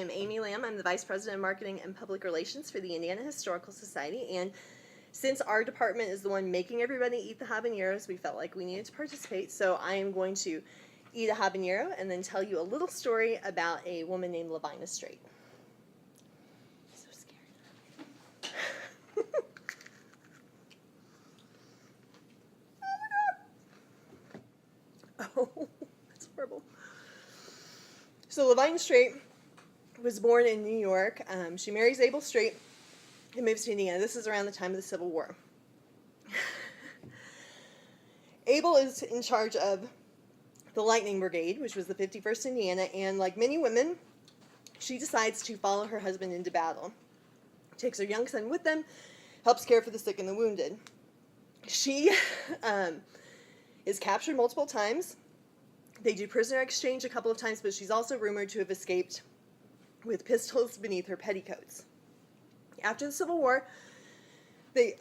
I'm Amy Lamb. I'm the Vice President of Marketing and Public Relations for the Indiana Historical Society. And since our department is the one making everybody eat the habaneros, we felt like we needed to participate. So I am going to eat a habanero and then tell you a little story about a woman named Lovina Streight. I'm so scared. Oh, that's horrible. So Lovina Streight was born in New York. She marries Abel Streight and moves to Indiana. This is around the time of the Civil War. Abel is in charge of the Lightning Brigade, which was the 51st Indiana, and like many women, she decides to follow her husband into battle. Takes her young son with them, helps care for the sick and the wounded. She is captured multiple times. They do prisoner exchange a couple of times, but she's also rumored to have escaped with pistols beneath her petticoats. After the Civil War, they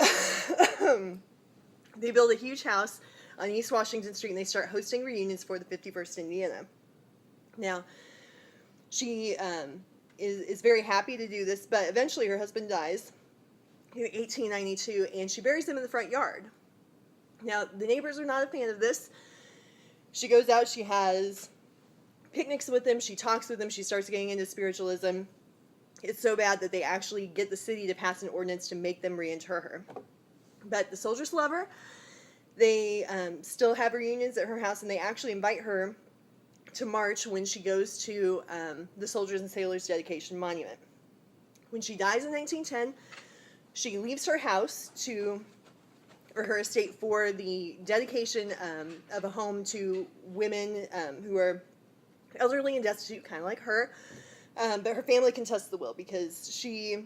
they build a huge house on East Washington Street, and they start hosting reunions for the 51st Indiana. Now, she is very happy to do this, but eventually her husband dies in 1892, and she buries him in the front yard. Now, the neighbors are not a fan of this. She goes out, she has picnics with them, she talks with them, she starts getting into spiritualism. It's so bad that they actually get the city to pass an ordinance to make them reinter her. But the soldiers love her. They still have reunions at her house, and they actually invite her to march when she goes to the Soldiers and Sailors Dedication Monument. When she dies in 1910, she leaves her house or her estate for the dedication of a home to women who are elderly and destitute, kind of like her. But her family contests the will because she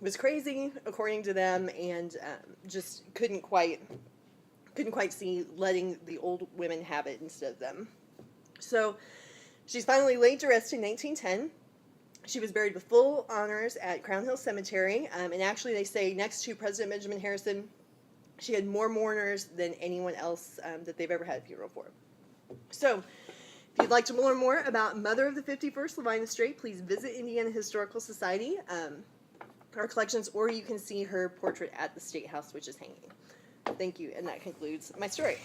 was crazy, according to them, and just couldn't quite see letting the old women have it instead of them. So she's finally laid to rest in 1910. She was buried with full honors at Crown Hill Cemetery, and actually they say next to President Benjamin Harrison, she had more mourners than anyone else that they've ever had a funeral for. So, if you'd like to learn more about Mother of the 51st, Lovina Streight, please visit Indiana Historical Society, our collections, or you can see her portrait at the State House, which is hanging. Thank you, and that concludes my story.